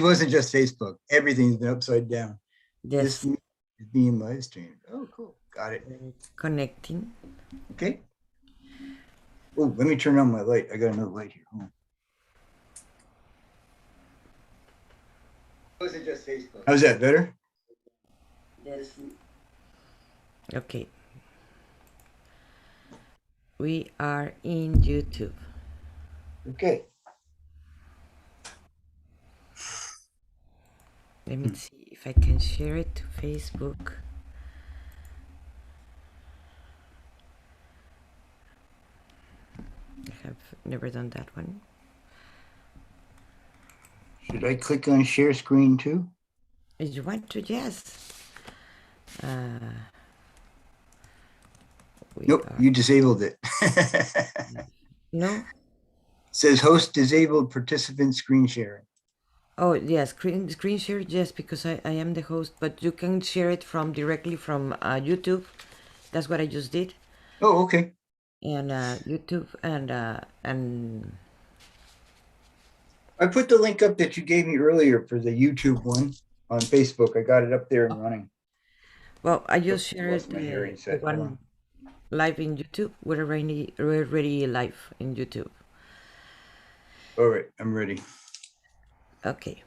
wasn't just Facebook. Everything's been upside down. This Yes. meeting is being live streamed. Oh, cool. Got it. It's connecting. Okay. Oh, let me turn on my light. I got another light here. Hold on. It wasn't just Facebook. How's that better? Yes. Okay. We are in YouTube. Okay. Let me see if I can share it to Facebook. I have never done that one. Should I click on share screen too? If you want to, yes. Nope, you disabled it. No? It says host disabled participant screen sharing. Oh, yeah, screen share, yes, because I am the host, but you can share it from directly from YouTube. That's what I just did. Oh, okay. And YouTube and I put the link up that you gave me earlier for the YouTube one on Facebook. I got it up there and running. well, I just shared My hearing the set. one live in YouTube. We're already live in YouTube. All right, I'm ready. Okay.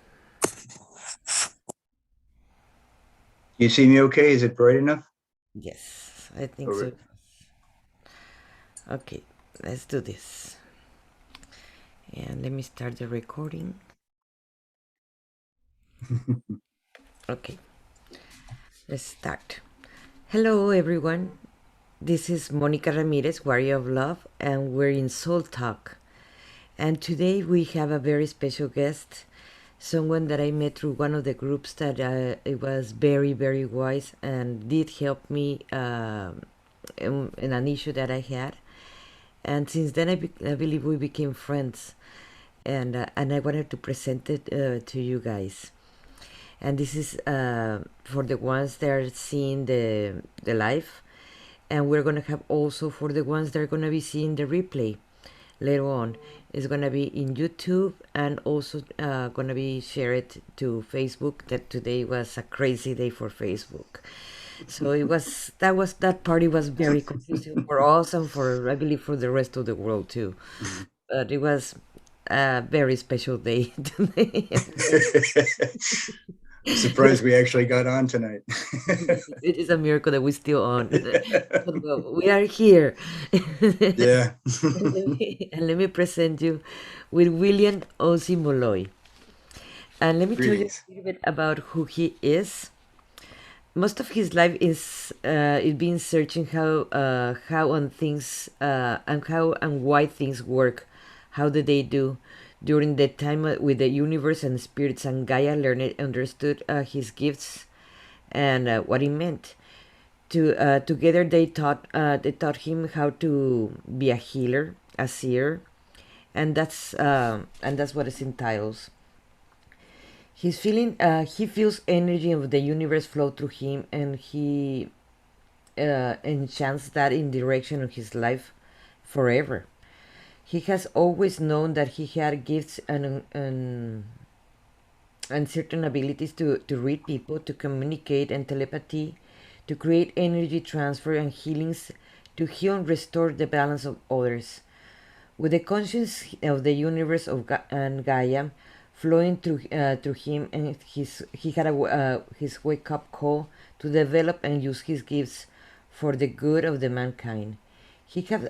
You see me okay? Is it bright enough? Yes, I think so. Okay, let's do this. And let me start the recording. Okay, let's start. Hello, everyone. This is Monica Ramirez, Warrior of Love, and we're in Soul Talk. And today we have a very special guest, someone that I met through one of the groups that it was very, very wise and did help me in an issue that I had. And since then, I believe we became friends. And I wanted to present it to you guys. And this is for the ones that are seeing the live. And we're going to have also for the ones that are going to be seeing the replay later on. It's going to be in YouTube and also going to be shared to Facebook. That today was a crazy day for Facebook. So that party was very confusing for us and for, I believe, for the rest of the world too. But it was a very special day today. I'm surprised we actually got on tonight. It is a miracle that we're still on. But well, we are here. Yeah. And let me present you with William Ozzy Molloy. And let me tell you a little bit about who he is. Most of his life is been searching how on things and how and why things work, how do they do. During the time with the universe and spirits and Gaia learned understood his gifts and what he meant. Together they taught him how to be a healer, a seer, and that's what it entails. He feels energy of the universe flow through him, and he enchants that in direction of his life forever. He has always known that he had gifts and certain abilities to read people, to communicate and telepathy, to create energy transfer and healings, to heal and restore the balance of others. With the conscience of the universe and Gaia flowing through him, and he had his wake up call to develop and use his gifts for the good of the mankind. He have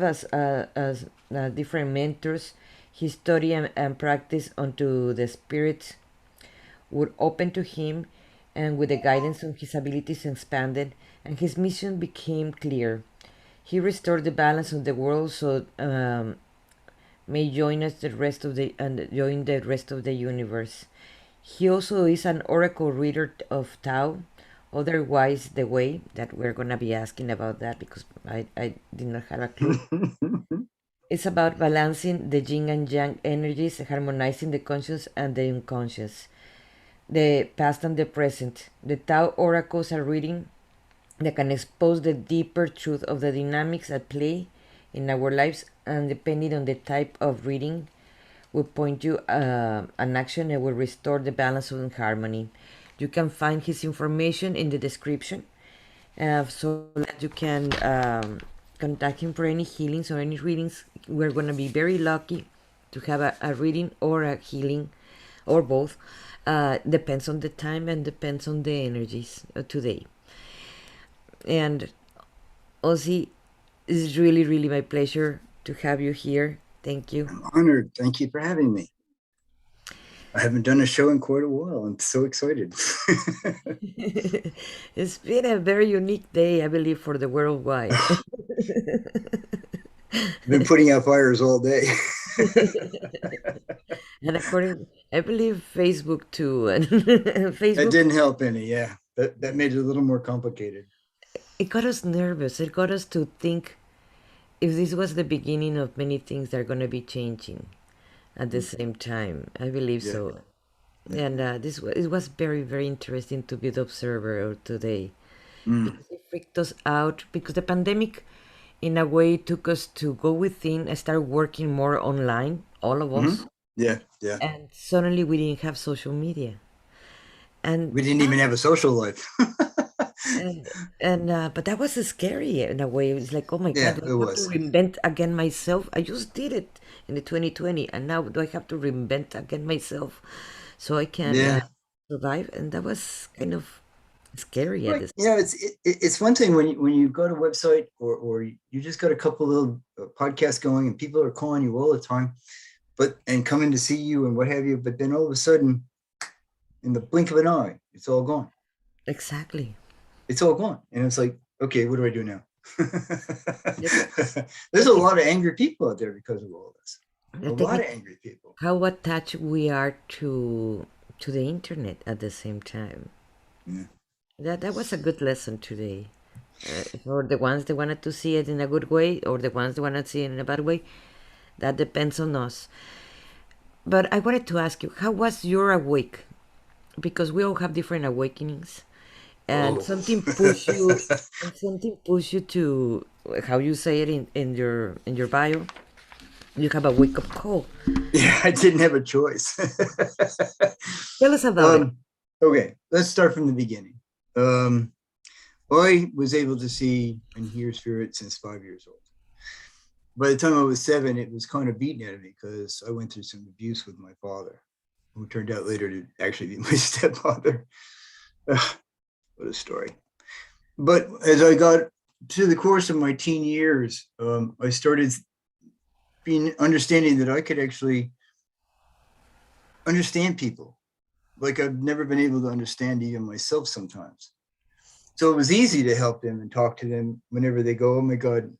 as different mentors. His study and practice unto the spirit would open to him, and with the guidance of his abilities expanded, and his mission became clear. He restored the balance of the world so may join us the rest of the and join the rest of the universe. He also is an oracle reader of Tao, otherwise the way that we're gonna be asking about that because I did not have a clue. It's about balancing the yin and yang energies, harmonizing the conscious and the unconscious, the past and the present. The Tao oracles are reading that can expose the deeper truth of the dynamics at play in our lives, and depending on the type of reading, will point you an action that will restore the balance and harmony. You can find his information in the description, so that you can contact him for any healings or any readings. We're going to be very lucky to have a reading or a healing or both. Depends on the time and depends on the energies today. And Ozzy, it's really, really my pleasure to have you here. Thank you. I'm honored. Thank you for having me. I haven't done a show in quite a while. I'm so excited. It's been a very unique day, I believe, for the worldwide. I've been putting out fires all day. And according, I believe Facebook too. And That Facebook, didn't help any. Yeah, that made it a little more complicated. it got us nervous. It got us to think if this was the beginning of many things that are going to be changing at the same time. I believe Yeah, so. yeah. And it was very, very interesting to be the observer today, Mm. because it freaked us out, because the pandemic in a way took us to go within and start working more online, all of Hmm. us, Yeah, yeah. and suddenly we didn't have social media. And We didn't that even have a social life. and, and but that was scary in a way. It's like, oh my God, Yeah, do it I have to was. reinvent again myself? I just did it in the 2020, and now do I have to reinvent again myself so I can Yeah. survive? And that was kind of scary at Right. this. It's one thing when you go to a website or you just got a couple little podcasts going and people are calling you all the time, but and coming to see you and what have you. But then all of a sudden, in the blink of an eye, it's all gone. Exactly. It's all gone, and it's like, okay, what do I do now? Yep. There's a Yep. lot of angry people out there because of all this. I A think lot of it's angry people. how attached we are to the internet at the same time. Yeah. That was a good lesson today. For the ones that wanted to see it in a good way, or the ones that wanted to see it in a bad way, that depends on us. But I wanted to ask you, how was your awake? Because we all have different awakenings, and Oh. something push you to how you say it in your bio. You have a wake up call. Yeah, I didn't have a choice. Tell us about it. um, okay, let's start from the beginning. Um, I was able to see and hear spirit since 5 years old. By the time I was 7, it was kind of beaten out of me because I went through some abuse with my father, who turned out later to actually be my stepfather. Ugh, what a story. But as I got to the course of my teen years, I started being understanding that I could actually understand people like I've never been able to understand even myself sometimes. So it was easy to help them and talk to them whenever they go, oh my God.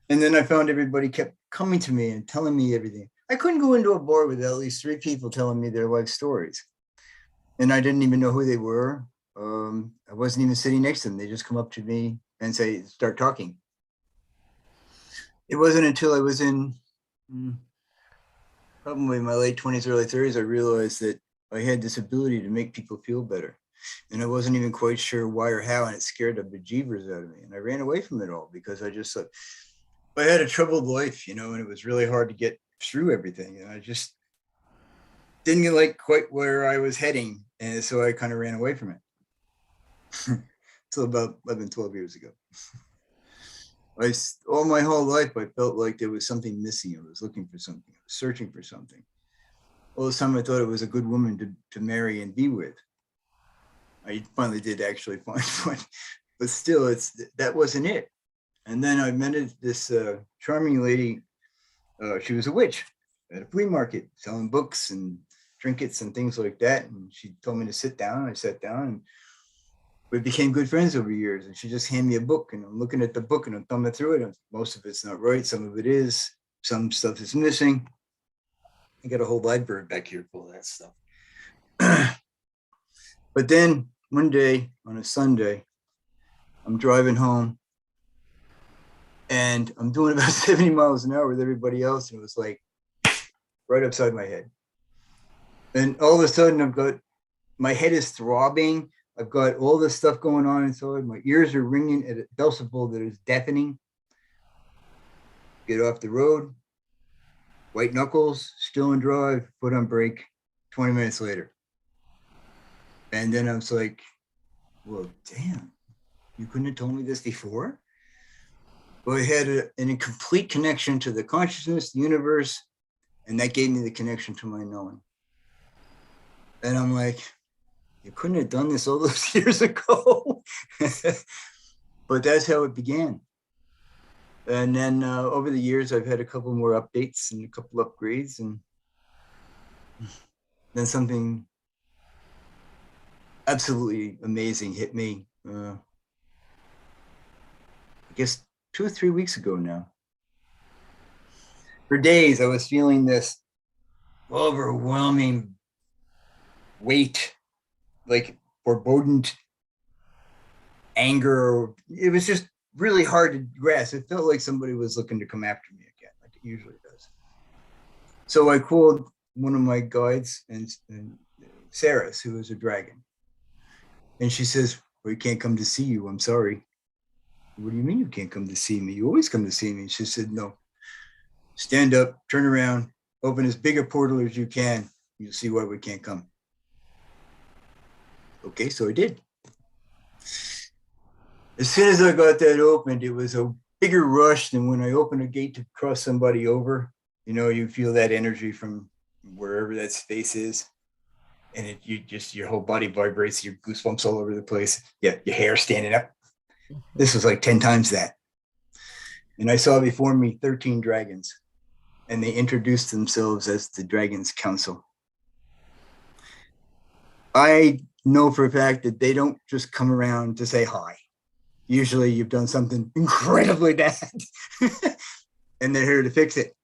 And then I found everybody kept coming to me and telling me everything. I couldn't go into a bar with at least 3 people telling me their life stories. And I didn't even know who they were. I wasn't even sitting next to them. They just come up to me and say, start talking. It wasn't until I was in probably my late 20s, early 30s, I realized that I had this ability to make people feel better. And I wasn't even quite sure why or how, and it scared the bejeebers out of me. And I ran away from it all because I just thought, I had a troubled life, and it was really hard to get through everything. And I just didn't like quite where I was heading. And so I kind of ran away from it. Until about 11, 12 years ago. All my whole life, I felt like there was something missing. I was looking for something. I was searching for something. All this time I thought it was a good woman to marry and be with. I finally did actually find one, but still, that wasn't it. And then I met this charming lady. She was a witch at a flea market selling books and trinkets and things like that. And she told me to sit down. I sat down and we became good friends over years. And she just handed me a book and I'm looking at the book and I'm thumbing through it. And most of it's not right. Some of it is. Some stuff is missing. I got a whole library back here full of that stuff. But then one day on a Sunday, I'm driving home and I'm doing about 70 miles an hour with everybody else. And it was like right upside my head. And all of a sudden my head is throbbing. I've got all this stuff going on inside. My ears are ringing at a decibel that is deafening. Get off the road. White knuckles, still in drive, foot on brake, 20 minutes later. And then I was like, well, damn, you couldn't have told me this before? Well, I had an incomplete connection to the consciousness, the universe, and that gave me the connection to my knowing. And I'm like, you couldn't have done this all those years ago. But that's how it began. And then over the years, I've had a couple more updates and a couple upgrades, and then something absolutely amazing hit me. I guess 2 or 3 weeks ago now. For days, I was feeling this overwhelming weight, like foreboding anger. It was just really hard to grasp. It felt like somebody was looking to come after me again, like it usually does. So I called one of my guides, and Sarah's, who is a dragon. And she says, well, we can't come to see you. I'm sorry. What do you mean you can't come to see me? You always come to see me. She said, no. Stand up, turn around, open as big a portal as you can. You'll see why we can't come. Okay, so I did. As soon as I got that opened, it was a bigger rush than when I open a gate to cross somebody over. You know, you feel that energy from wherever that space is. And your whole body vibrates, your goosebumps all over the place. Yeah, your hair standing up. This was like 10 times that. And I saw before me 13 dragons, and they introduced themselves as the Dragons Council. I know for a fact that they don't just come around to say hi. Usually you've done something incredibly bad and they're here to fix it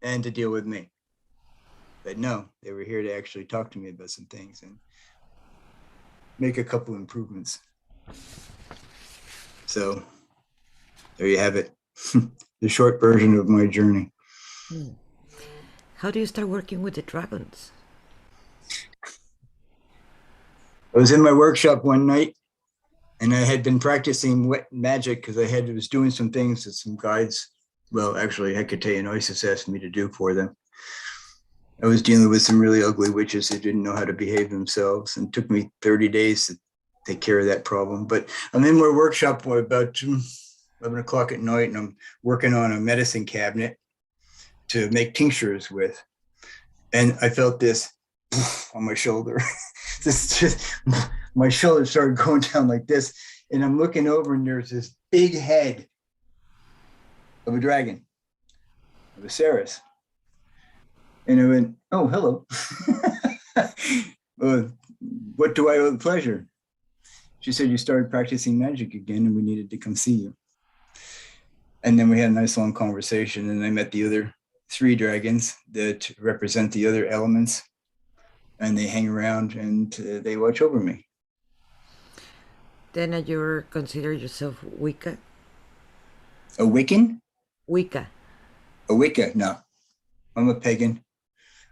and to deal with me. But no, they were here to actually talk to me about some things and make a couple improvements. So there you have it. The short version of my journey. How do you start working with the dragons? I was in my workshop one night and I had been practicing wet magic because was doing some things that some guides, well, actually Hecate and Isis asked me to do for them. I was dealing with some really ugly witches who didn't know how to behave themselves, and it took me 30 days to take care of that problem. But I'm in my workshop for about 11 o'clock at night, and I'm working on a medicine cabinet to make tinctures with. And I felt this on my shoulder. My shoulder started going down like this. And I'm looking over, and there's this big head of a dragon, of a Ceres. And I went, oh, hello. What do I owe the pleasure? She said, you started practicing magic again and we needed to come see you. And then we had a nice long conversation, and I met the other 3 dragons that represent the other elements, and they hang around and they watch over me. Then you consider yourself Wicca? A Wiccan? Wicca. A Wicca? No. I'm a pagan.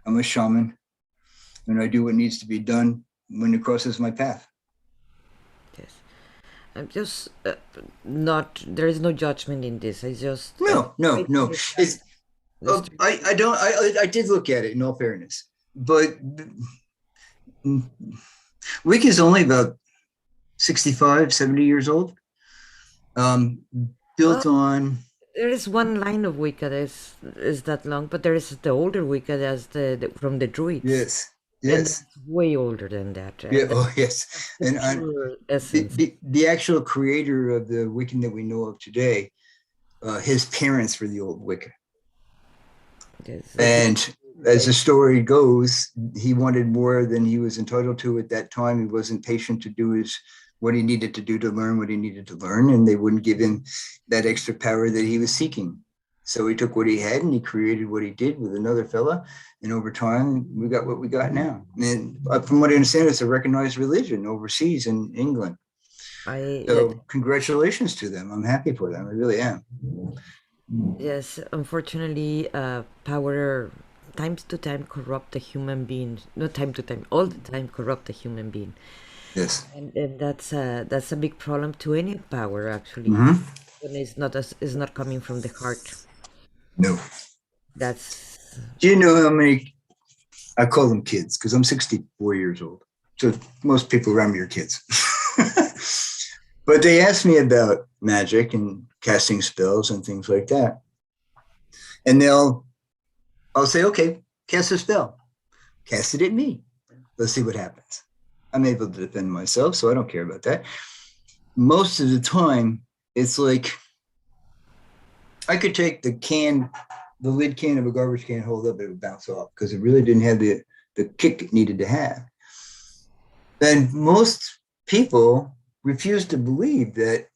I'm a shaman, and I do what needs to be done when it crosses my path. Yes. I'm just not. There is no judgment in this. I just no. It's I did look at it in all fairness, but Wicca is only about 65, 70 years old. Built on. There is one line of Wicca that is that long, but there is the older Wicca that's from the Druids. Yes. And it's way older than that. Yeah. Oh, yes. And the actual creator of the Wiccan that we know of today, his parents were the old Wicca. Yes. And as the story goes, he wanted more than he was entitled to at that time. He wasn't patient to do what he needed to do to learn what he needed to learn, and they wouldn't give him that extra power that he was seeking. So he took what he had and he created what he did with another fella. And over time, we got what we got now. And from what I understand, it's a recognized religion overseas in England. So congratulations to them. I'm happy for them. I really am. Yes, unfortunately, power times to time corrupt the human being. Not time to time, all the time corrupt the human being. Yes. And that's a big problem to any power, actually. When it's not coming from the heart. No. That's Do you know how many, I call them kids because I'm 64 years old. So most people around me are kids. But they ask me about magic and casting spells and things like that. And I'll say, okay, cast a spell. Cast it at me. Let's see what happens. I'm able to defend myself, so I don't care about that. Most of the time, it's like I could take the lid can of a garbage can, hold up, it would bounce off because it really didn't have the kick it needed to have. Then most people refuse to believe that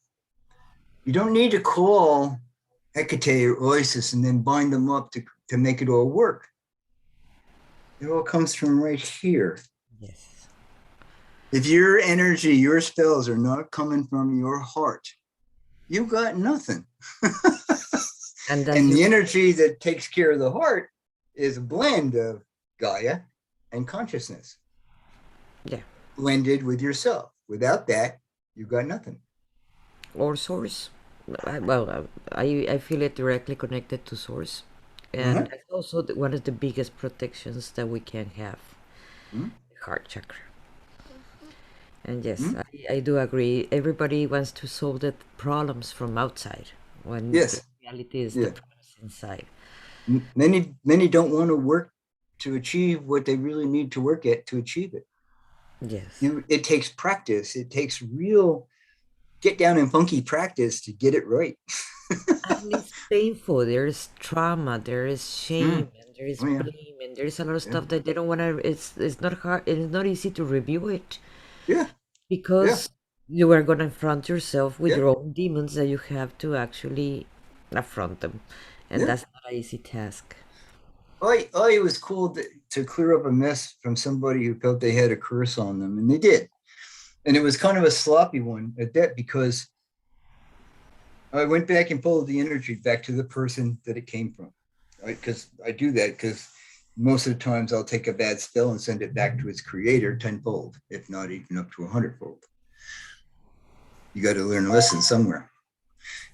you don't need to call Hecate or Isis and then bind them up to make it all work. It all comes from right here. Yes. If your energy, your spells are not coming from your heart, you got nothing. And And the energy that takes care of the heart is a blend of Gaia and consciousness. Yeah. Blended with yourself. Without that, you got nothing. Or source. I feel it directly connected to source. And Uh-huh. it's also one of the biggest protections that we can have, Mm-hmm. heart chakra. And yes, Mm-hmm. I do agree. Everybody wants to solve the problems from outside when the Yes. reality is the Yeah. problems inside. Many don't want to work to achieve what they really need to work at to achieve it. Yes. It takes practice. It takes real get down and funky practice to get it right. And it's painful. There is trauma, there is Mm. shame, and there is Oh yeah. blame, and there is a lot of Yeah. stuff that they don't want to. It's not hard. It's not easy to review it Yeah. Yeah. because you are gonna confront yourself with Yeah. your own demons that you have to actually affront them, and Yeah. that's not an easy task. It was cool to clear up a mess from somebody who felt they had a curse on them, and they did. And it was kind of a sloppy one at that because I went back and pulled the energy back to the person that it came from, right? Because I do that because most of the times I'll take a bad spell and send it back to its creator tenfold, if not even up to 100-fold. You got to learn a lesson somewhere.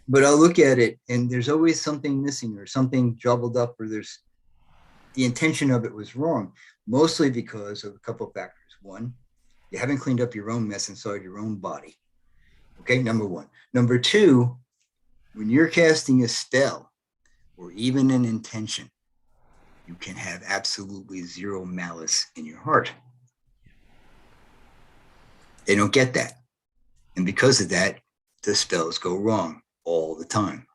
But I'll look at it and there's always something missing or something jumbled up or there's the intention of it was wrong, mostly because of a couple of factors. One, you haven't cleaned up your own mess inside your own body. Okay, number one. Number two, when you're casting a spell or even an intention, you can have absolutely zero malice in your heart. They don't get that. And because of that, the spells go wrong all the time.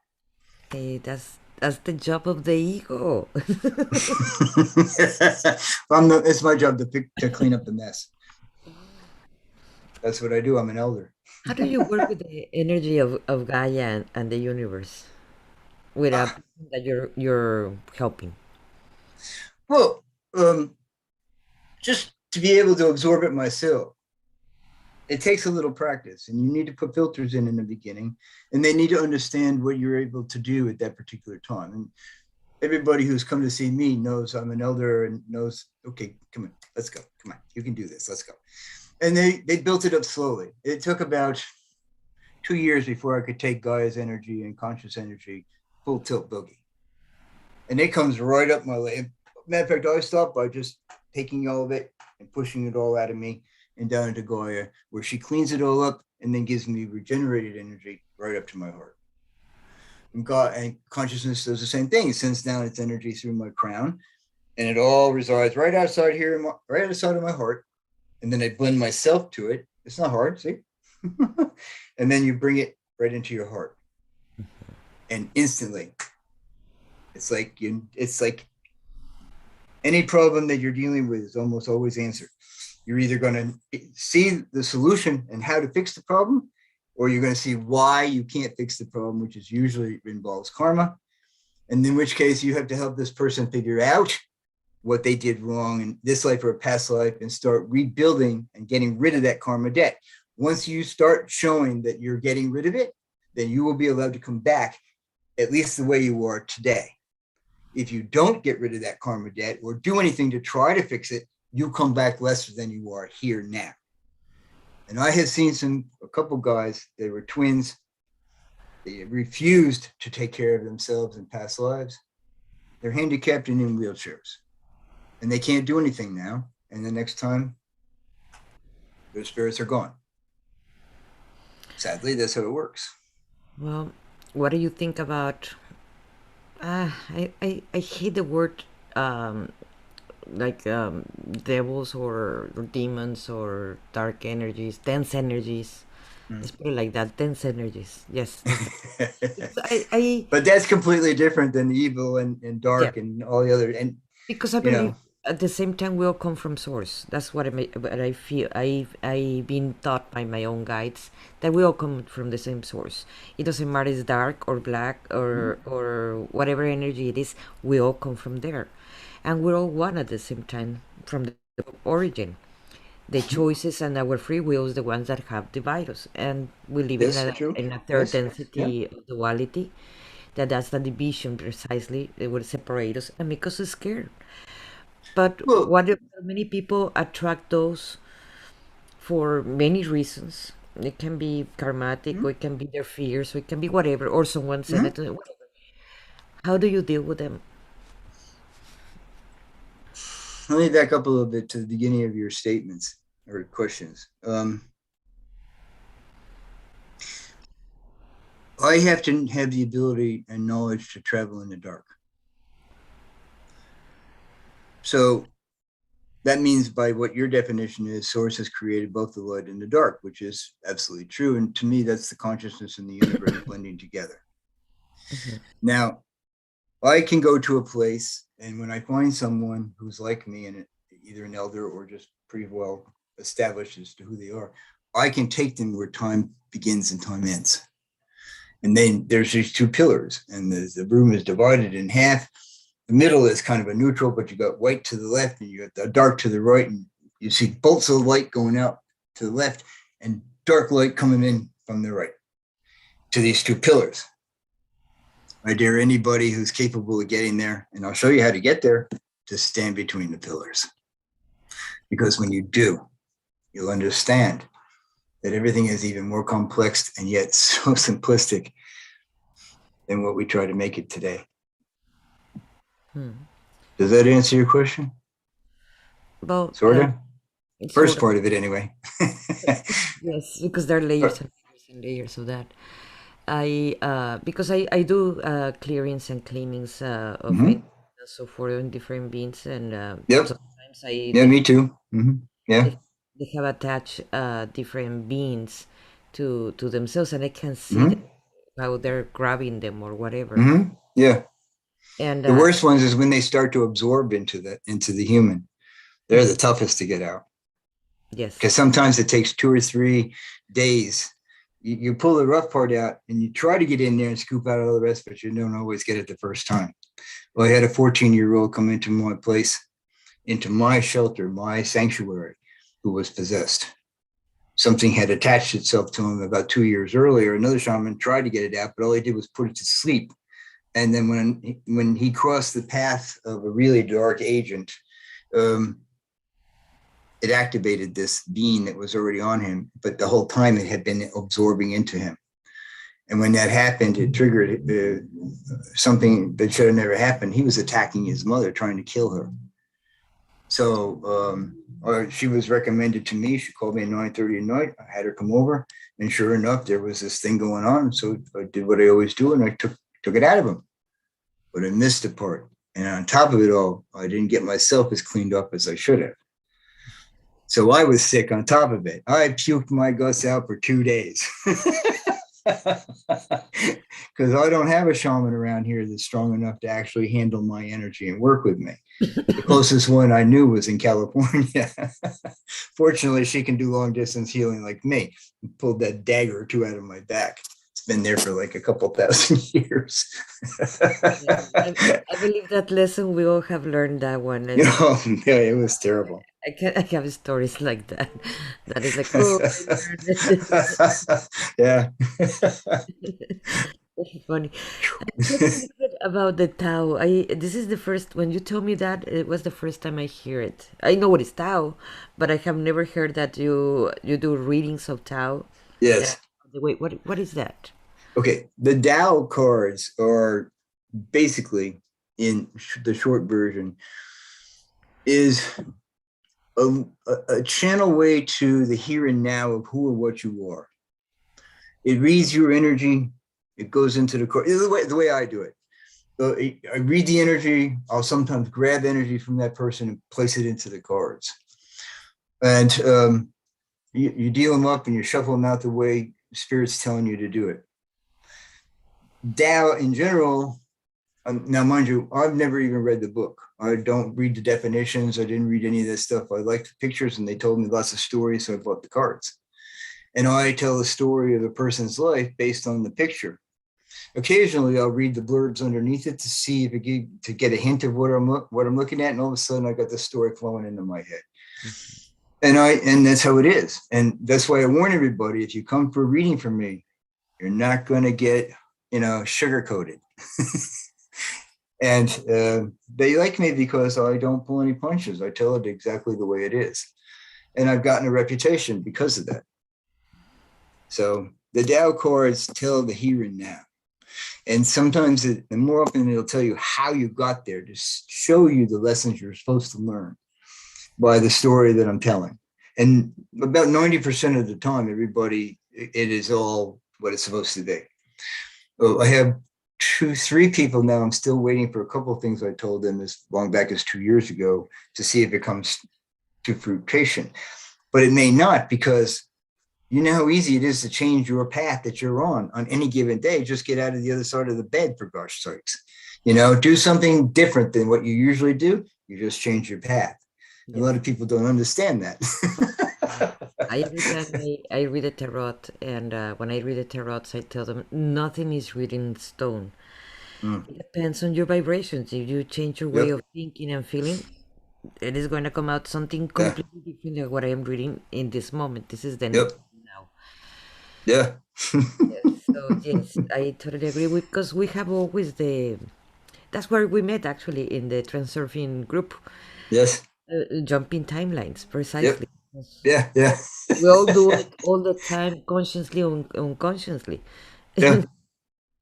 Hey, that's the job of the ego. It's my job to clean up the mess. That's what I do. I'm an elder. How do you work with the energy of Gaia and the universe with a Ah, person that you're helping? well, just to be able to absorb it myself, it takes a little practice and you need to put filters in the beginning and they need to understand what you're able to do at that particular time. And everybody who's come to see me knows I'm an elder and knows, okay, come on, let's go. Come on, you can do this. Let's go. And they built it up slowly. It took about 2 years before I could take Gaia's energy and conscious energy full tilt boogie. And it comes right up my leg. Matter of fact, I stop by just taking all of it and pushing it all out of me and down into Gaia, where she cleans it all up and then gives me regenerated energy right up to my heart. And God and consciousness does the same thing. It sends down its energy through my crown, and it all resides right outside here, right outside of my heart. And then I blend myself to it. It's not hard, see? And then you bring it right into your heart, and instantly, it's like any problem that you're dealing with is almost always answered. You're either going to see the solution and how to fix the problem, or you're going to see why you can't fix the problem, which is usually involves karma. And in which case, you have to help this person figure out what they did wrong in this life or a past life and start rebuilding and getting rid of that karma debt. Once you start showing that you're getting rid of it, then you will be allowed to come back at least the way you are today. If you don't get rid of that karma debt or do anything to try to fix it, you come back lesser than you are here now. And I have seen a couple guys, they were twins. They refused to take care of themselves in past lives. They're handicapped and in wheelchairs, and they can't do anything now. And the next time, their spirits are gone. Sadly, that's how it works. Well, what do you think about? I hate the word um, like devils or demons or dark energies, dense energies. Let's put it like that. Dense energies. Yes, that's because I But that's completely different than evil and yeah, dark and all the other. And because I you believe know, at the same time we all come from source. That's what I feel. I've been taught by my own guides that we all come from the same source. It doesn't matter it's dark or black or whatever energy it is. We all come from there, and we're all one at the same time from the origin. The choices and our free will is the ones that have divided us, and we live yes, true. in a third Yes, yeah. density of duality. That's the division precisely. It will separate us and make us scared. But Well, what if many people attract those for many reasons? It can be karmatic, mhm, or it can be their fears, or it can be whatever, or someone said mhm. it. How do you deal with them? Let me back up a little bit to the beginning of your statements or questions. I have to have the ability and knowledge to travel in the dark. So that means, by what your definition is, source has created both the light and the dark, which is absolutely true. And to me, that's the consciousness and the universe blending together. Now, I can go to a place, and when I find someone who's like me, and either an elder or just pretty well established as to who they are, I can take them where time begins and time ends. And then there's these two pillars, and the room is divided in half. The middle is kind of a neutral, but you got white to the left and you got the dark to the right, and you see bolts of light going out to the left and dark light coming in from the right to these two pillars. I dare anybody who's capable of getting there, and I'll show you how to get there, to stand between the pillars. Because when you do, you'll understand that everything is even more complex and yet so simplistic than what we try to make it today. Does that answer your question? Well, Sort of? it's First sort of part of it, anyway. yes, because there are layers and layers of that. I because I do clearings and cleanings of it, Mm-hmm. so for different beings, and Yep. sometimes I Yeah, me too. Mm-hmm. Yeah. they have attached different beings to themselves, and I can see Mm-hmm. them, how they're grabbing them or whatever. Mm-hmm. Yeah. And The worst ones is when they start to absorb into the human. They're the mhm, toughest to get out, yes, because sometimes it takes 2 or 3 days. You pull the rough part out and you try to get in there and scoop out all the rest, but you don't always get it the first time. Well, I had a 14-year-old come into my place, into my shelter, my sanctuary, who was possessed. Something had attached itself to him about 2 years earlier. Another shaman tried to get it out, but all he did was put it to sleep. And then when he crossed the path of a really dark agent, um, it activated this being that was already on him, but the whole time it had been absorbing into him. And when that happened, it triggered something that should have never happened. He was attacking his mother, trying to kill her. So or she was recommended to me. She called me at 9:30 at night. I had her come over, and sure enough, there was this thing going on. So I did what I always do, and I took it out of him. But I missed a part. And on top of it all, I didn't get myself as cleaned up as I should have. So I was sick on top of it. I puked my guts out for 2 days. Because I don't have a shaman around here that's strong enough to actually handle my energy and work with me. The closest one I knew was in California. Fortunately, she can do long distance healing like me. Pulled that dagger or two out of my back. It's been there for like a couple thousand years. yeah. I believe that lesson we all have learned that one, You and know, yeah, it was terrible. I have stories like that. That is like, oh, I learned. Yeah. Funny. Tell me a little bit about the Tao. This is the first when you told me that it was the first time I hear it. I know what is Tao, but I have never heard that you do readings of Tao. Uh, Yes. wait, what is that? Okay. The Tao cards are basically in the short version, is a channel way to the here and now of who or what you are. It reads your energy. It goes into the core. The way I do it. I read the energy. I'll sometimes grab energy from that person and place it into the cards. And you deal them up and you shuffle them out the way Spirit's telling you to do it. Tao in general, now mind you, I've never even read the book. I don't read the definitions. I didn't read any of that stuff. I liked the pictures and they told me lots of stories, so I bought the cards. And I tell the story of a person's life based on the picture. Occasionally, I'll read the blurbs underneath it to see if to get a hint of what I'm looking at, and all of a sudden, I got the story flowing into my head. And that's how it is. And that's why I warn everybody: if you come for a reading from me, you're not going to get, sugar coated. And they like me because I don't pull any punches. I tell it exactly the way it is, and I've gotten a reputation because of that. So the Tao cards tell the here and now. And sometimes, and more often, it'll tell you how you got there to show you the lessons you're supposed to learn by the story that I'm telling. And about 90% of the time, it is all what it's supposed to be. I have 3 people now. I'm still waiting for a couple of things I told them as long back as 2 years ago to see if it comes to fruition. But it may not, because you know how easy it is to change your path that you're on any given day. Just get out of the other side of the bed, for gosh sakes. Do something different than what you usually do. You just change your path. Yeah. A lot of people don't understand that. I read a tarot, and when I read the tarot, I tell them nothing is written in stone. It depends on your vibrations. If you change your way of thinking and feeling, it is going to come out something completely different than what I am reading in this moment. This is the now. Yeah. So yes, I totally agree because we have always that's where we met, actually, in the Transurfing group. Yes. Jumping timelines, precisely. Yep. Yeah. We all do it all the time, consciously or unconsciously. Yeah.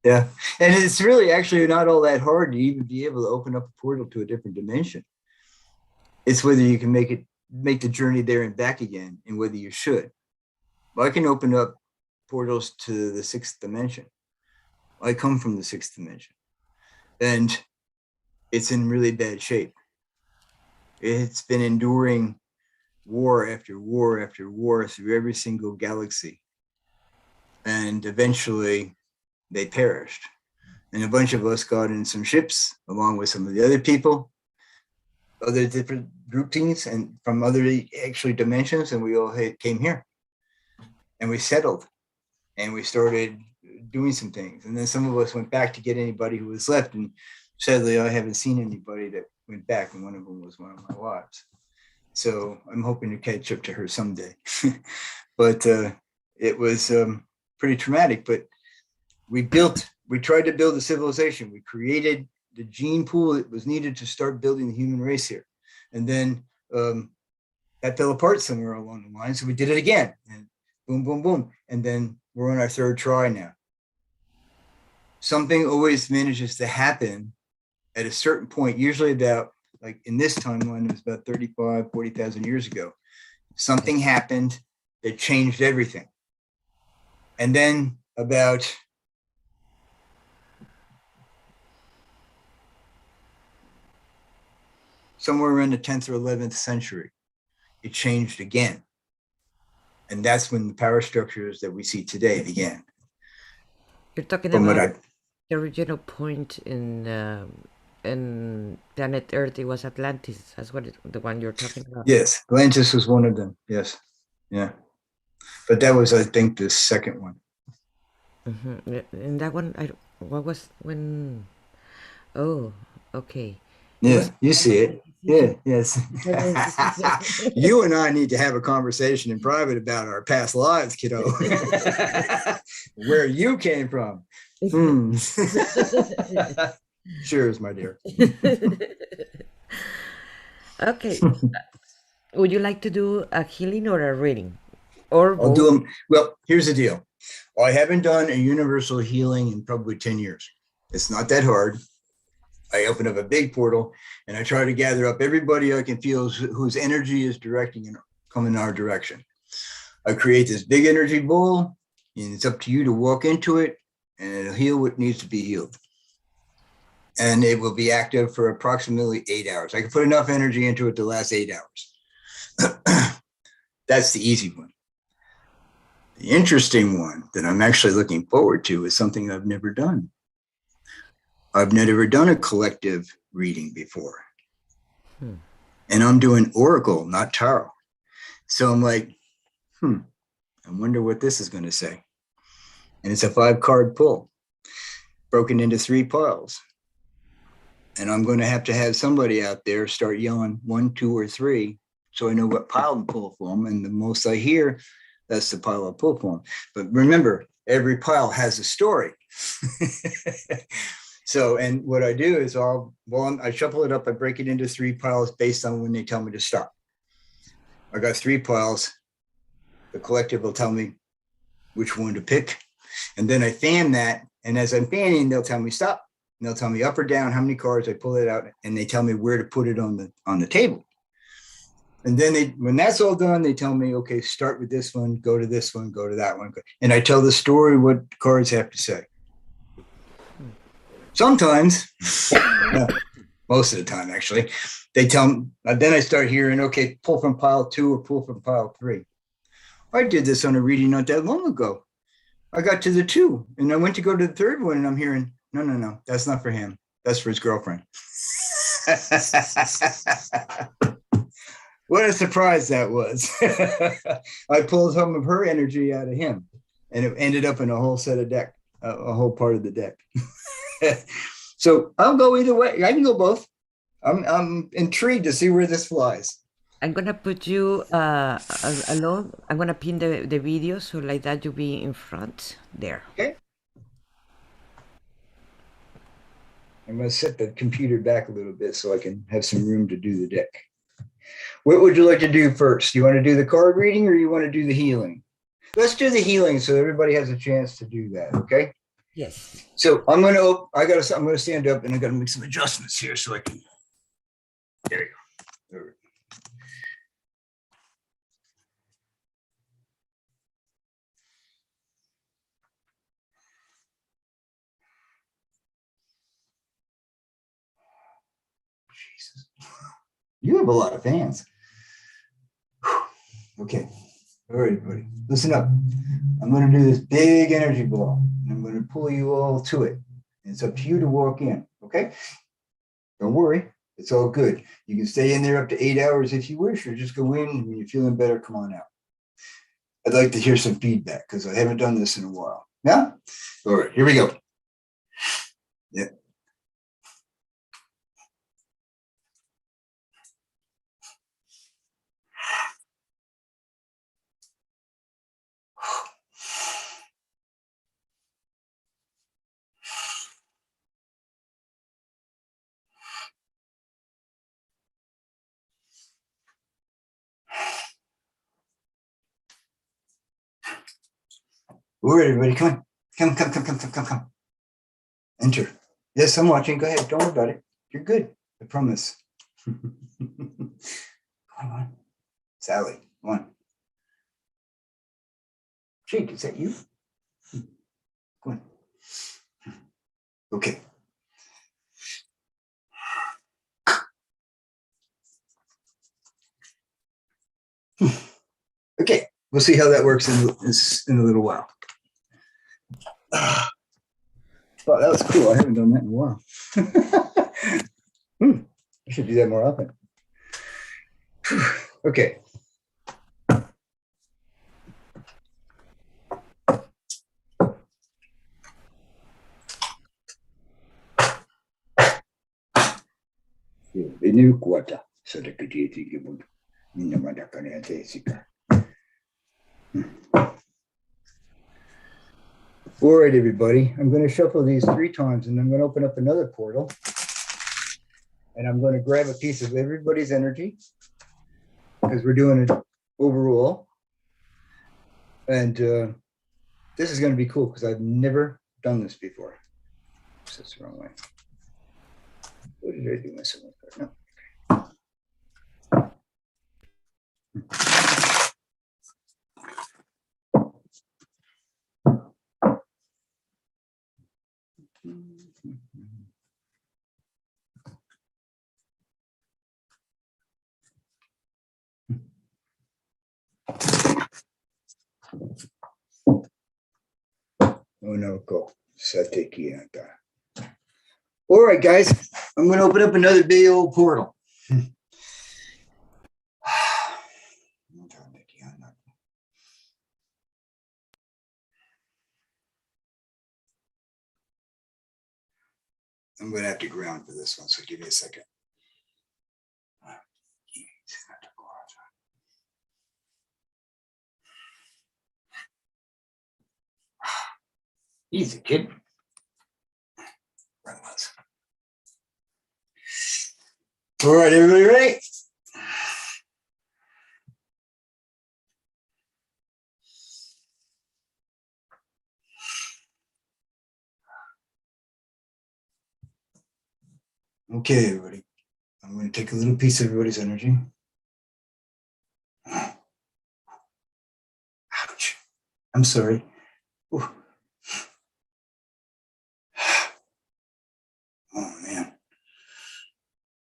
Yeah. And it's really actually not all that hard to even be able to open up a portal to a different dimension. It's whether you can make the journey there and back again, and whether you should. I can open up portals to the 6th dimension. I come from the 6th dimension, and it's in really bad shape. It's been enduring war after war after war through every single galaxy. And eventually they perished. And a bunch of us got in some ships along with some of the other people, other different groupings and from other actually dimensions. And we all came here and we settled and we started doing some things. And then some of us went back to get anybody who was left. And sadly, I haven't seen anybody that went back. And one of them was one of my wives. So I'm hoping to catch up to her someday. But it was pretty traumatic. But we tried to build a civilization. We created the gene pool that was needed to start building the human race here. And then that fell apart somewhere along the line. So we did it again. And boom, boom, boom. And then we're on our 3rd try now. Something always manages to happen at a certain point, usually about, like in this timeline, it was about 35, 40,000 years ago. Something happened that changed everything. And then about somewhere around the 10th or 11th century, it changed again. And that's when the power structures that we see today began. You're talking about the original point in planet Earth. It was Atlantis. That's the one you're talking about. Yes, Atlantis was one of them. Yes, yeah. But that was, I think, the second one. Mm-hmm. And that one, what was when? Oh, okay. Yeah, you see it. Yeah, yes. You and I need to have a conversation in private about our past lives, kiddo. Where you came from. Cheers, my dear. Okay. Would you like to do a healing or a reading? Or I'll do them. Well, here's the deal. I haven't done a universal healing in probably 10 years. It's not that hard. I open up a big portal and I try to gather up everybody I can feel whose energy is directing and coming in our direction. I create this big energy bowl, and it's up to you to walk into it, and it'll heal what needs to be healed. And it will be active for approximately 8 hours. I can put enough energy into it to last 8 hours. That's the easy one. The interesting one that I'm actually looking forward to is something I've never done. I've never done a collective reading before. And I'm doing Oracle, not Tarot. So I'm like, I wonder what this is going to say. And it's a 5-card pull, broken into 3 piles. And I'm going to have somebody out there start yelling 1, 2, or 3, so I know what pile to pull from. And the most I hear, that's the pile I pull from. But remember, every pile has a story. So, and what I do is I shuffle it up, I break it into 3 piles based on when they tell me to stop. I got 3 piles. The collective will tell me which one to pick. And then I fan that. And as I'm fanning, they'll tell me stop. And they'll tell me up or down how many cards. I pull it out and they tell me where to put it on the table. And then when that's all done, they tell me, okay, start with this one, go to this one, go to that one. And I tell the story what cards have to say. Sometimes, most of the time, actually, they tell me, then I start hearing, okay, pull from pile 2 or pull from pile 3. I did this on a reading not that long ago. I got to the 2 and I went to go to the 3rd one and I'm hearing, no, that's not for him. That's for his girlfriend. What a surprise that was. I pulled some of her energy out of him and it ended up in a whole set of deck, a whole part of the deck. So I'll go either way. I can go both. I'm intrigued to see where this flies. I'm gonna put you alone. I'm gonna pin the video so like that you'll be in front there. Okay. I'm going to set the computer back a little bit so I can have some room to do the deck. What would you like to do first? You want to do the card reading or you want to do the healing? Let's do the healing so everybody has a chance to do that, okay? Yes. So I'm going to stand up and I got to make some adjustments here so I can. There you go. There we go. Jesus. You have a lot of fans. Okay. All right, everybody. Listen up. I'm going to do this big energy ball, and I'm going to pull you all to it. And it's up to you to walk in, okay? Don't worry. It's all good. You can stay in there up to 8 hours if you wish, or just go in, and when you're feeling better, come on out. I'd like to hear some feedback because I haven't done this in a while. Yeah? All right, here we go. Yeah. All right, everybody, come on. Come. Enter. Yes, I'm watching. Go ahead. Don't worry about it. You're good. I promise. Come on. Sally, come on. Jake, is that you? Come on. Okay. Okay, we'll see how that works in a little while. Oh, that was cool. I haven't done that in a while. I should do that more often. Okay. Beni kuata sadakati tikibun minamadakane atesika. All right, everybody. I'm going to shuffle these 3 times, and I'm going to open up another portal. And I'm going to grab a piece of everybody's energy because we're doing it overall. And this is going to be cool because I've never done this before. That's the wrong way. What did I do myself? No. Oh no, go. All right, guys, I'm going to open up another big old portal. I'm going to have to ground for this one, so give me a second. Easy, kid. All right, everybody ready? Okay, everybody. I'm going to take a little piece of everybody's energy. Ouch. I'm sorry. Ooh. Oh, man.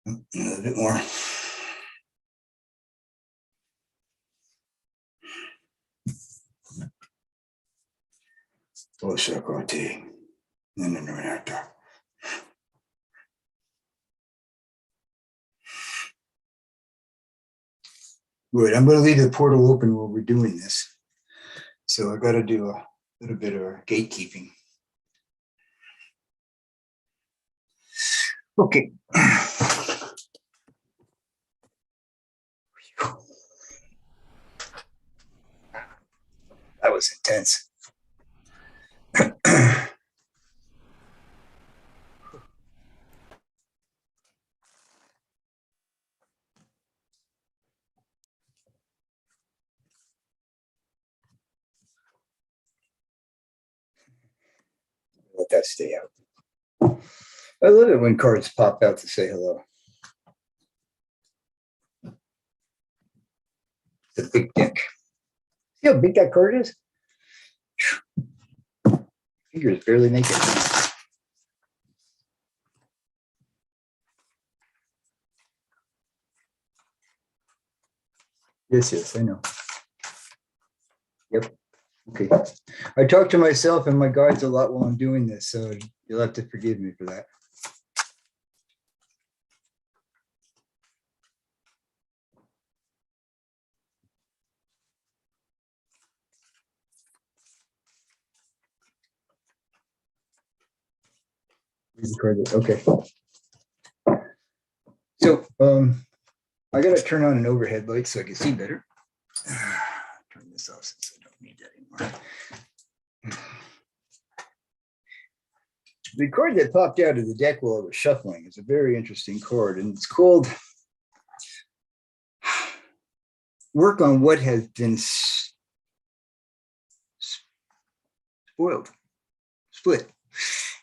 A little bit more. Oh, Chakra. No. Good. I'm going to leave the portal open while we're doing this. So I got to do a little bit of gatekeeping. Okay. That was intense. Let that stay out. I love it when cards pop out to say hello. It's a big deck. See how big that card is? Fingers barely make it. Yes, I know. Yep. Okay. I talk to myself and my guides a lot while I'm doing this, so you'll have to forgive me for that. Okay. So I gotta turn on an overhead light so I can see better. Turn this off since I don't need that anymore. The card that popped out of the deck while I was shuffling is a very interesting card, and it's called Work on What Has Been Spoiled, Split.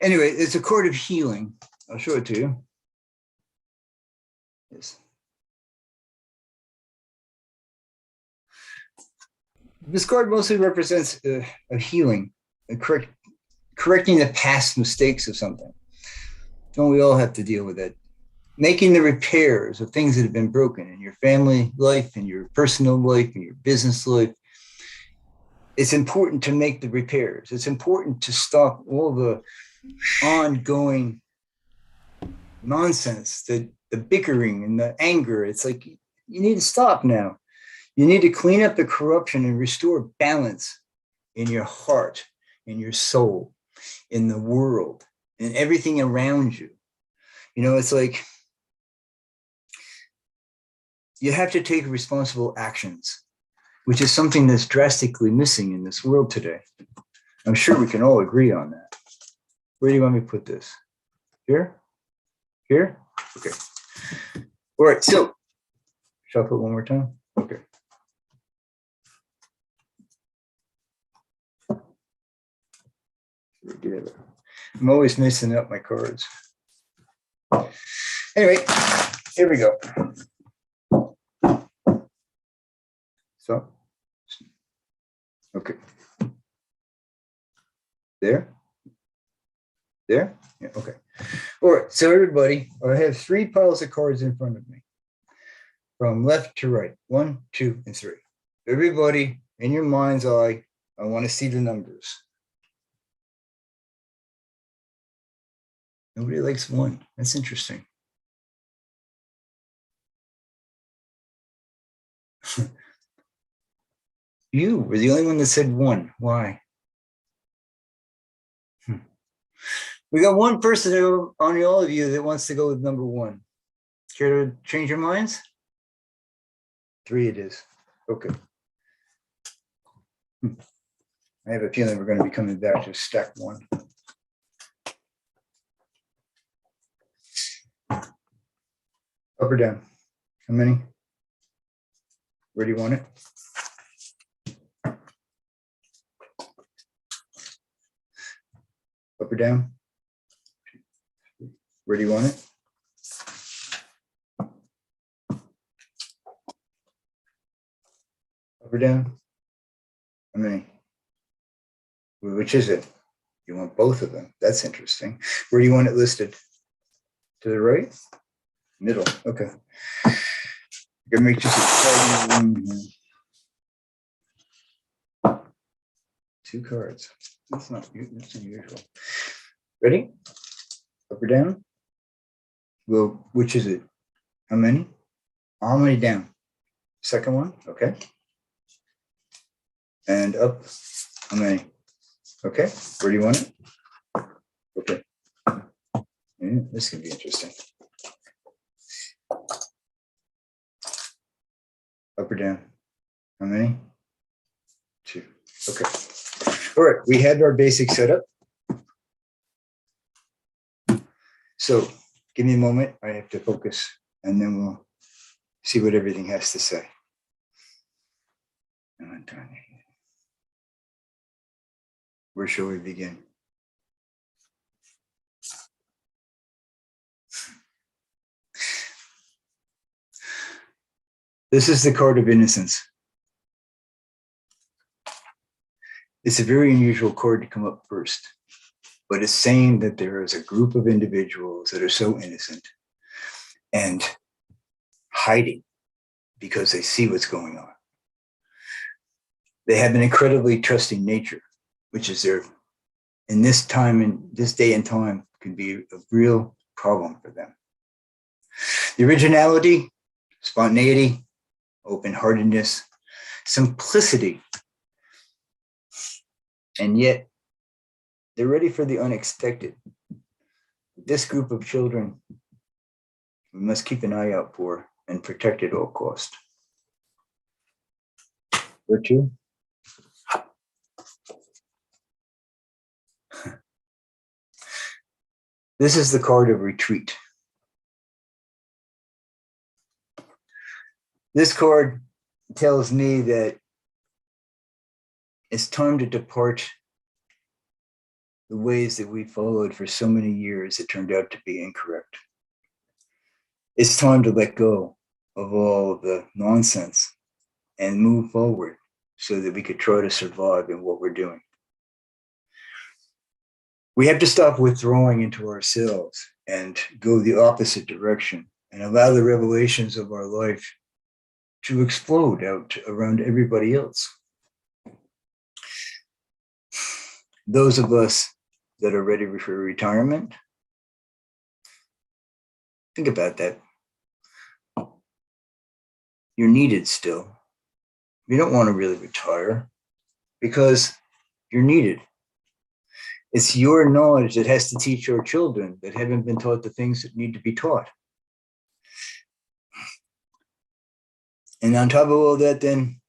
Anyway, it's a card of healing. I'll show it to you. Yes. This card mostly represents a healing, correcting the past mistakes of something. Don't we all have to deal with it? Making the repairs of things that have been broken in your family life, in your personal life, in your business life. It's important to make the repairs. It's important to stop all the ongoing nonsense, the bickering and the anger. It's like, you need to stop now. You need to clean up the corruption and restore balance in your heart, in your soul, in the world, in everything around you. You know, it's like you have to take responsible actions, which is something that's drastically missing in this world today. I'm sure we can all agree on that. Where do you want me to put this? Here? Here? Okay. All right, so shuffle one more time. Okay. I'm always messing up my cards. Anyway, here we go. So, okay. There? Yeah, okay. All right, so everybody, I have 3 piles of cards in front of me. From left to right, 1, 2, and 3. Everybody, in your mind's eye, I want to see the numbers. Nobody likes 1. That's interesting. You were the only one that said 1. Why? We got one person on all of you that wants to go with number 1. Care to change your minds? 3 it is. Okay. I have a feeling we're going to be coming back to stack 1. Up or down? How many? Where do you want it? Up or down? Where do you want it? Up or down? How many? Which is it? You want both of them. That's interesting. Where do you want it listed? To the right? Middle. Okay. Gonna make just a 2 cards. That's unusual. Ready? Up or down? Well, which is it? How many? How many down? Second one. Okay. And up. How many? Okay. Where do you want it? Okay. Yeah, this could be interesting. Up or down? How many? 2. Okay. All right. We had our basic setup. So give me a moment. I have to focus, and then we'll see what everything has to say. Where shall we begin? This is the card of innocence. It's a very unusual card to come up first, but it's saying that there is a group of individuals that are so innocent and hiding because they see what's going on. They have an incredibly trusting nature, which is in this time and this day and time can be a real problem for them. The originality, spontaneity, open-heartedness, simplicity, and yet they're ready for the unexpected. This group of children, we must keep an eye out for and protect at all cost. Where to? This is the card of retreat. This card tells me that it's time to depart the ways that we followed for so many years that turned out to be incorrect. It's time to let go of all the nonsense and move forward so that we could try to survive in what we're doing. We have to stop withdrawing into ourselves and go the opposite direction and allow the revelations of our life to explode out around everybody else. Those of us that are ready for retirement, think about that. You're needed still. You don't want to really retire because you're needed. It's your knowledge that has to teach our children that haven't been taught the things that need to be taught. And on top of all that, then,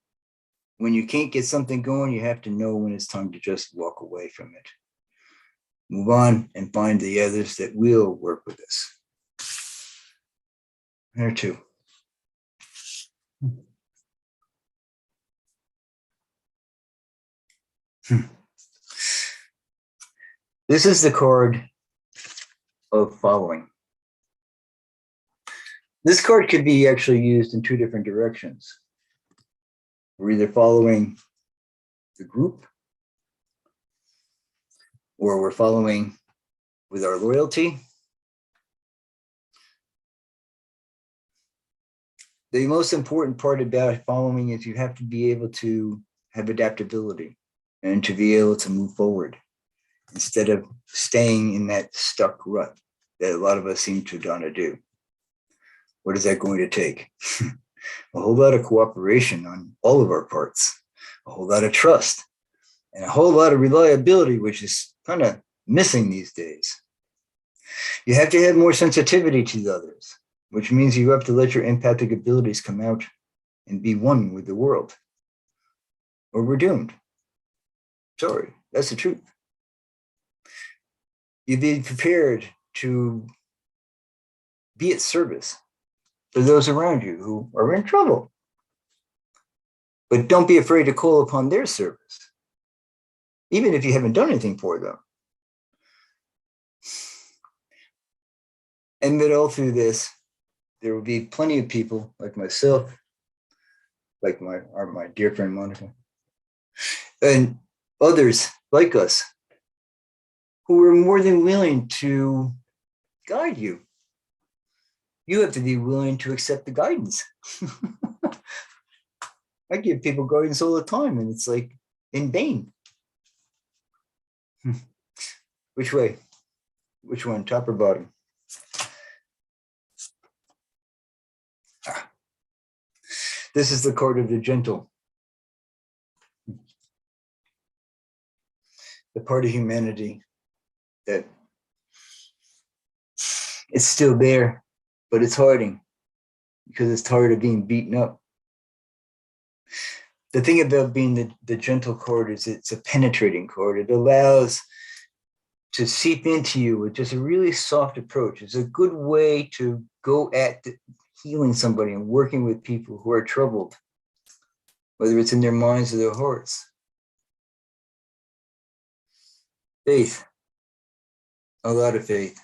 when you can't get something going, you have to know when it's time to just walk away from it. Move on and find the others that will work with us. There too. This is the card of following. This card could be actually used in two different directions. We're either following the group, or we're following with our loyalty. The most important part about following is you have to be able to have adaptability and to be able to move forward instead of staying in that stuck rut that a lot of us seem to want to do. What is that going to take? A whole lot of cooperation on all of our parts, a whole lot of trust, and a whole lot of reliability, which is kind of missing these days. You have to have more sensitivity to others, which means you have to let your empathic abilities come out and be one with the world, or we're doomed. Sorry, that's the truth. You be prepared to be at service for those around you who are in trouble. But don't be afraid to call upon their service, even if you haven't done anything for them. And that all through this, there will be plenty of people like myself, like my dear friend Monica, and others like us, who are more than willing to guide you. You have to be willing to accept the guidance. I give people guidance all the time, and it's like in vain. Which way? Which one, top or bottom? This is the card of the gentle. The part of humanity that it's still there, but it's hiding because it's tired of being beaten up. The thing about being the gentle card is it's a penetrating card. It allows to seep into you with just a really soft approach. It's a good way to go at healing somebody and working with people who are troubled, whether it's in their minds or their hearts. Faith, a lot of faith.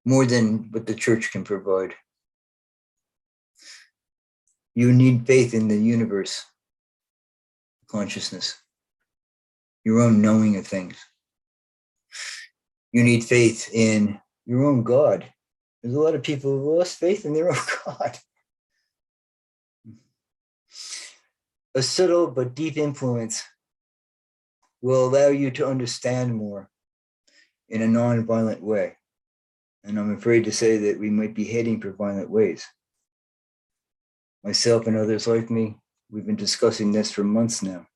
More than what the church can provide. You need faith in the universe, consciousness, your own knowing of things. You need faith in your own God. There's a lot of people who lost faith in their own God. A subtle but deep influence will allow you to understand more in a non-violent way. And I'm afraid to say that we might be heading for violent ways. Myself and others like me, we've been discussing this for months now.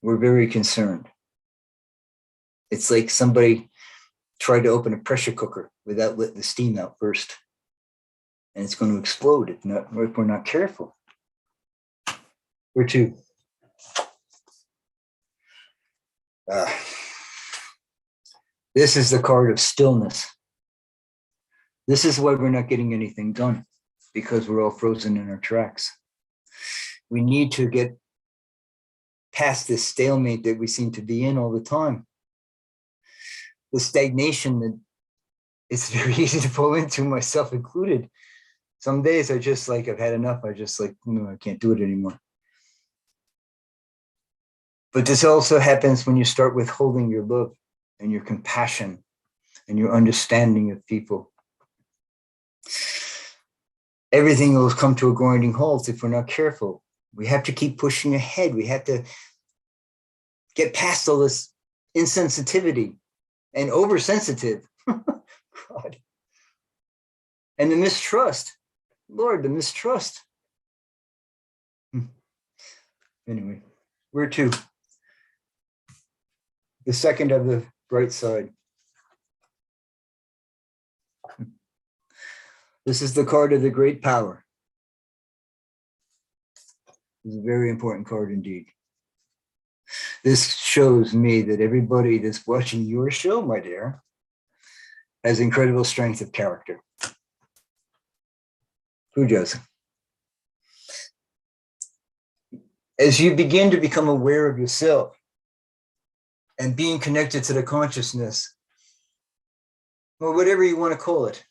We're very concerned. It's like somebody tried to open a pressure cooker without letting the steam out first. And it's going to explode if we're not careful. Where to? This is the card of stillness. This is why we're not getting anything done, because we're all frozen in our tracks. We need to get past this stalemate that we seem to be in all the time. The stagnation that it's very easy to fall into, myself included. Some days I just like, I've had enough. I just like, no, I can't do it anymore. But this also happens when you start withholding your love and your compassion and your understanding of people. Everything will come to a grinding halt if we're not careful. We have to keep pushing ahead. We have to get past all this insensitivity and oversensitive. God. And the mistrust. Lord, the mistrust. Anyway, where to? The second of the bright side. This is the card of the great power. It's a very important card indeed. This shows me that everybody that's watching your show, my dear, has incredible strength of character. Who doesn't? As you begin to become aware of yourself and being connected to the consciousness, or whatever you want to call it,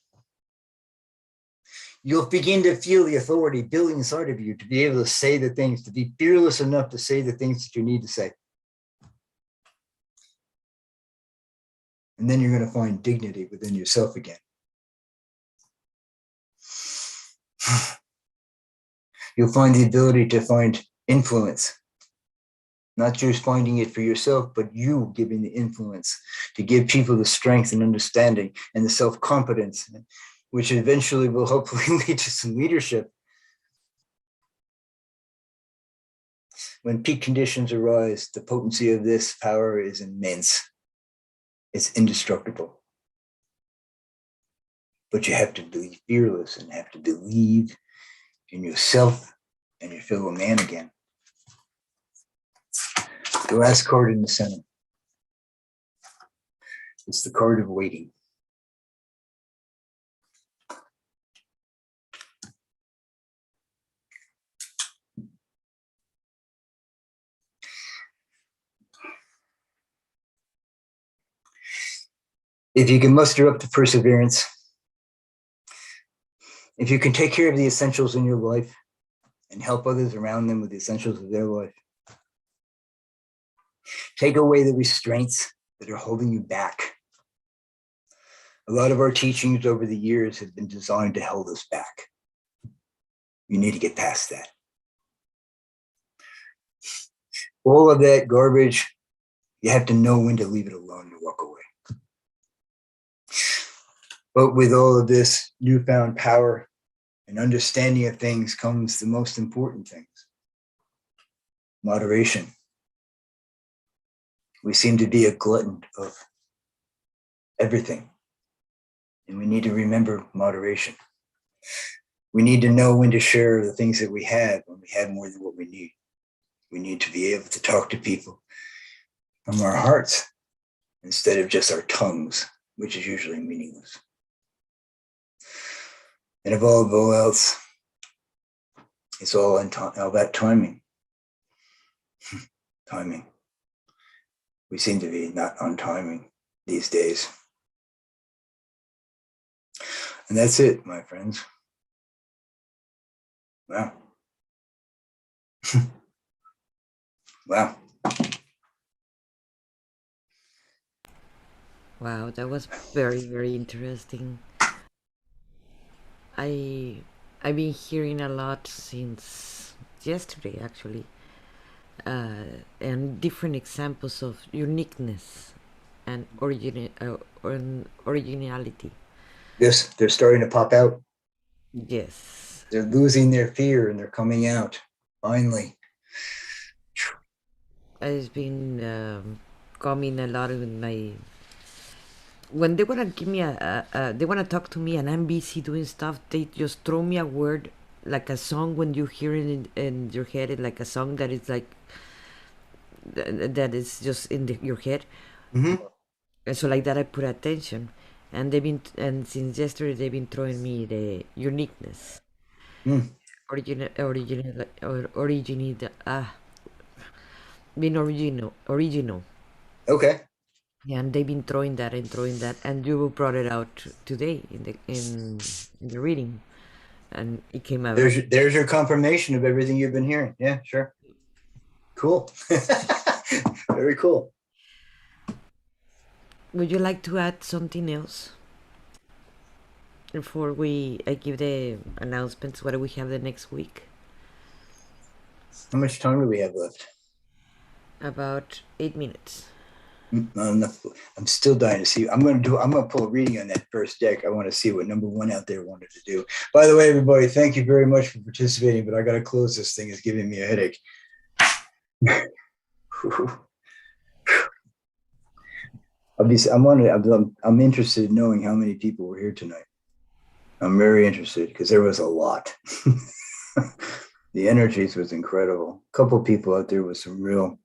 you'll begin to feel the authority building inside of you to be able to say the things, to be fearless enough to say the things that you need to say. And then you're going to find dignity within yourself again. You'll find the ability to find influence, not just finding it for yourself, but you giving the influence to give people the strength and understanding and the self-confidence, which eventually will hopefully lead to some leadership. When peak conditions arise, the potency of this power is immense. It's indestructible. But you have to be fearless and have to believe in yourself and your fellow man again. The last card in the center. It's the card of waiting. If you can muster up the perseverance, if you can take care of the essentials in your life and help others around them with the essentials of their life, take away the restraints that are holding you back. A lot of our teachings over the years have been designed to hold us back. You need to get past that. All of that garbage, you have to know when to leave it alone and walk away. But with all of this newfound power and understanding of things comes the most important things. Moderation. We seem to be a glutton of everything. And we need to remember moderation. We need to know when to share the things that we have when we have more than what we need. We need to be able to talk to people from our hearts instead of just our tongues, which is usually meaningless. And above all else, it's all about timing. Timing. We seem to be not on timing these days. And that's it, my friends. Wow. Wow. Wow, that was very, very interesting. I've been hearing a lot since yesterday, actually, and different examples of uniqueness and originality. Yes, they're starting to pop out. Yes, They're losing their fear and they're coming out, finally. I've been coming a lot with my when they wanna give me they wanna talk to me and I'm busy doing stuff. They just throw me a word like a song when you hear it in your head, it's like a song that is like that is just in your head. Mm-hmm. And so like that, I put attention, and since yesterday they've been throwing me the uniqueness, Mm. original, being original. Okay. Yeah, and they've been throwing that, and you brought it out today in the reading, and it came out. There's your confirmation of everything you've been hearing. Yeah, sure. Cool. Very cool. Would you like to add something else before I give the announcements? What do we have the next week? How much time do we have left? About 8 minutes. Not enough. I'm still dying to see. I'm gonna pull a reading on that first deck. I want to see what number one out there wanted to do. By the way, everybody, thank you very much for participating, but I gotta close this thing. It's giving me a headache. I'm interested in knowing how many people were here tonight. I'm very interested because there was a lot. The energies was incredible. A couple of people out there with some real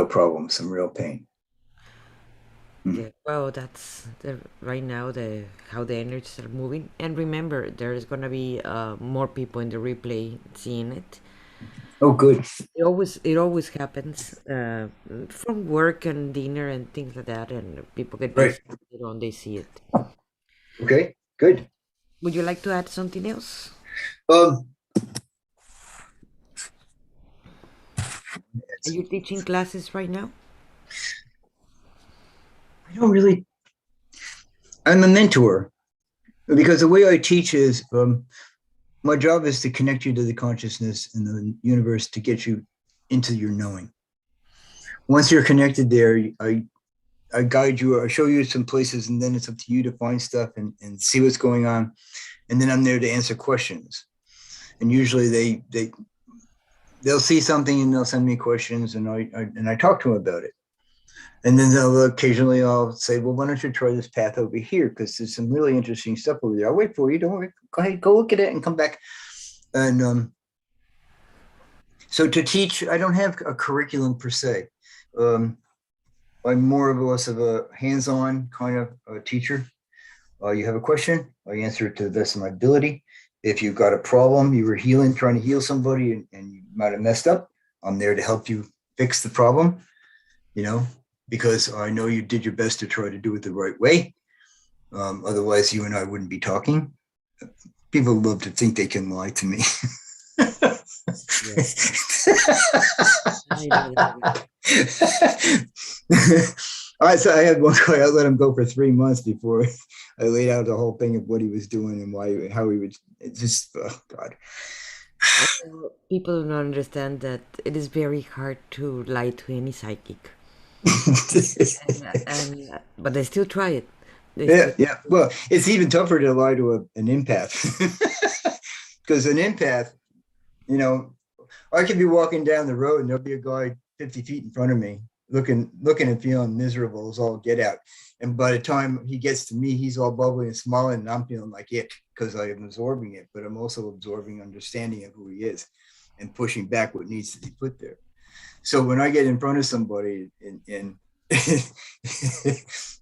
problems, some real pain. Yeah, well, that's right now the how the energies are moving. And remember, there is gonna be more people in the replay seeing it. Oh, good. It always happens from work and dinner and things like that, and people get Right. busy later on they see it. Okay. Good. Would you like to add something else? Um, Are you teaching classes right now? I don't really. I'm a mentor because the way I teach is my job is to connect you to the consciousness and the universe to get you into your knowing. Once you're connected there, I guide you, I show you some places, and then it's up to you to find stuff and see what's going on. And then I'm there to answer questions. And usually they'll see something and they'll send me questions, and I talk to them about it. And then occasionally I'll say, well, why don't you try this path over here? Because there's some really interesting stuff over there. I'll wait for you. Don't worry. Go ahead, go look at it and come back. And so to teach, I don't have a curriculum per se. I'm more or less of a hands-on kind of teacher. You have a question, I answer it to the best of my ability. If you've got a problem, you were trying to heal somebody, and you might have messed up, I'm there to help you fix the problem, because I know you did your best to try to do it the right way. Otherwise, you and I wouldn't be talking. People love to think they can lie to me. Yes. I know that. All right, so I had one guy. I let him go for 3 months before I laid out the whole thing of what he was doing and how he would. It just, oh God. Well, people don't understand that it is very hard to lie to any psychic, and but they still try it. They Yeah, still. yeah. Well, it's even tougher to lie to an empath because an empath, you know, I could be walking down the road and there'll be a guy 50 feet in front of me looking and feeling miserable as all get out. And by the time he gets to me, he's all bubbly and smiling, and I'm feeling like it because I am absorbing it, but I'm also absorbing understanding of who he is and pushing back what needs to be put there. So when I get in front of somebody and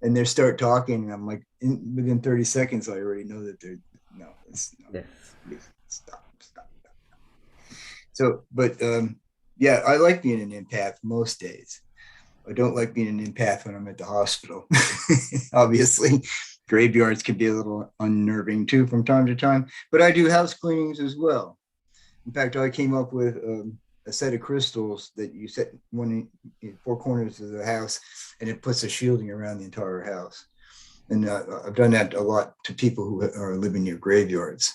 and they start talking, and I'm like, within 30 seconds, I already know that they're no, it's no, Yes. please stop. So, but yeah, I like being an empath most days. I don't like being an empath when I'm at the hospital. Obviously, graveyards can be a little unnerving too from time to time, but I do house cleanings as well. In fact, I came up with a set of crystals that you set in four corners of the house, and it puts a shielding around the entire house. And I've done that a lot to people who are living near graveyards,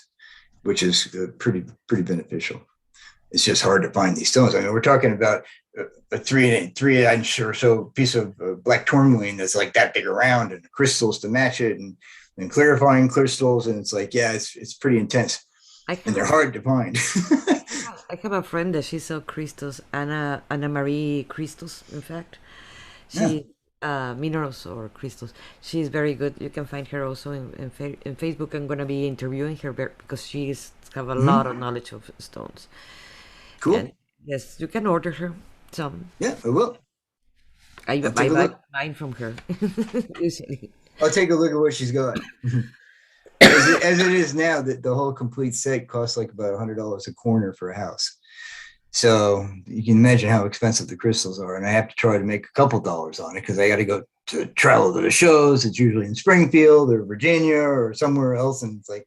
which is pretty beneficial. It's just hard to find these stones. I mean, we're talking about a 3 inch or so piece of black tourmaline that's like that big around, and crystals to match it, and clarifying crystals, and it's like, yeah, it's pretty intense, I and have they're a hard to find. I have a friend that she sells crystals, Anna Marie crystals. In fact, Yeah. she minerals or crystals. She is very good. You can find her also in Facebook. I'm gonna be interviewing her because she is have a lot Mm-hmm. of knowledge of stones. And Cool. yes, you can order her some. Yeah, I will. I'll I take a buy look. mine from her usually. I'll take a look at what she's got. As it is now, that the whole complete set costs like about $100 a corner for a house. So you can imagine how expensive the crystals are, and I have to try to make a couple dollars on it because I got to go to travel to the shows. It's usually in Springfield or Virginia or somewhere else, and it's like,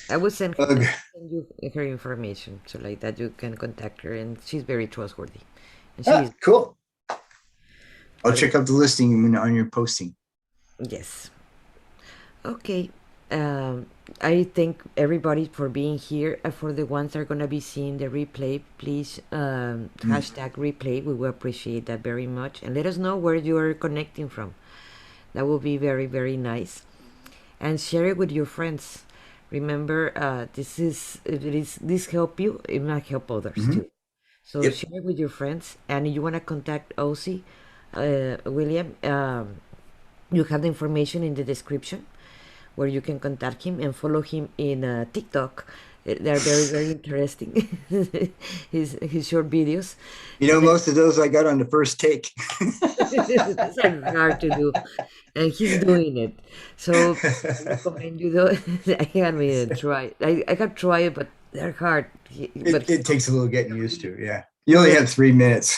I ugh. will send you her information so like that you can contact her, and she's very trustworthy. And she Ah, is. cool. I'll But check out the listing on your posting. yes. Okay. I thank everybody for being here. And for the ones that are going to be seeing the replay, please Mm. hashtag replay. We will appreciate that very much. And let us know where you are connecting from. That will be very, very nice. And share it with your friends. Remember, this help you, it might help others Hmm. too. So Yep. share it with your friends. And if you want to contact Ozzy, William, you have the information in the description where you can contact him and follow him in TikTok. They're very, very interesting. His short videos. Most of those I got on the first take. These are hard to do, and he's doing it. So I recommend you though. I haven't even tried. I have tried, but they're hard. But It takes a little getting used to. Yeah. You only have 3 minutes.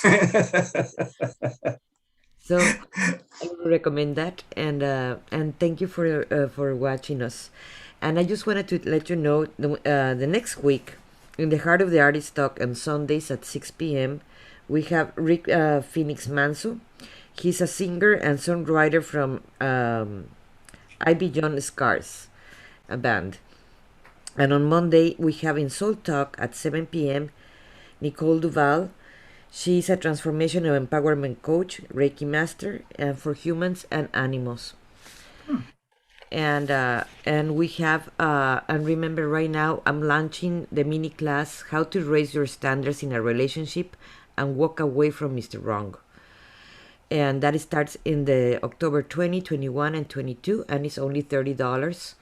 so I would recommend that, and thank you for watching us. And I just wanted to let you know the next week in the Heart of the Artist Talk on Sundays at 6 p.m. we have Rick Phoenix Manso. He's a singer and songwriter from I Beyond Scars, a band. And on Monday we have in Soul Talk at 7 p.m. Nicole Duval. She is a transformation and empowerment coach, Reiki master, and for humans and animals. And we have and remember right now I'm launching the mini class how to raise your standards in a relationship and walk away from Mr. Wrong. And that starts in the October 20, 21, and 22, and it's only $30.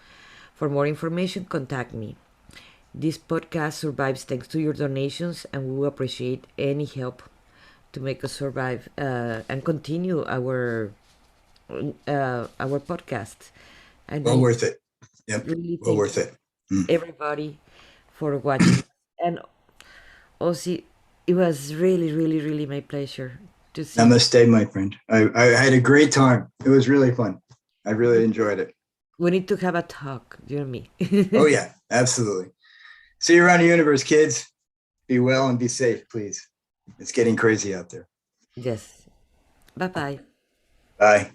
For more information, contact me. This podcast survives thanks to your donations, and we will appreciate any help to make us survive and continue our podcast. And Well I worth it. Yep. really Well thank worth it. Mm. everybody for watching. And Ozzy, it was really, really, really my pleasure to see you. Namaste, my friend. I had a great time. It was really fun. I really enjoyed it. We need to have a talk, you and me. Oh, yeah, absolutely. See you around the universe, kids. Be well and be safe, please. It's getting crazy out there. Yes. Bye bye. Bye.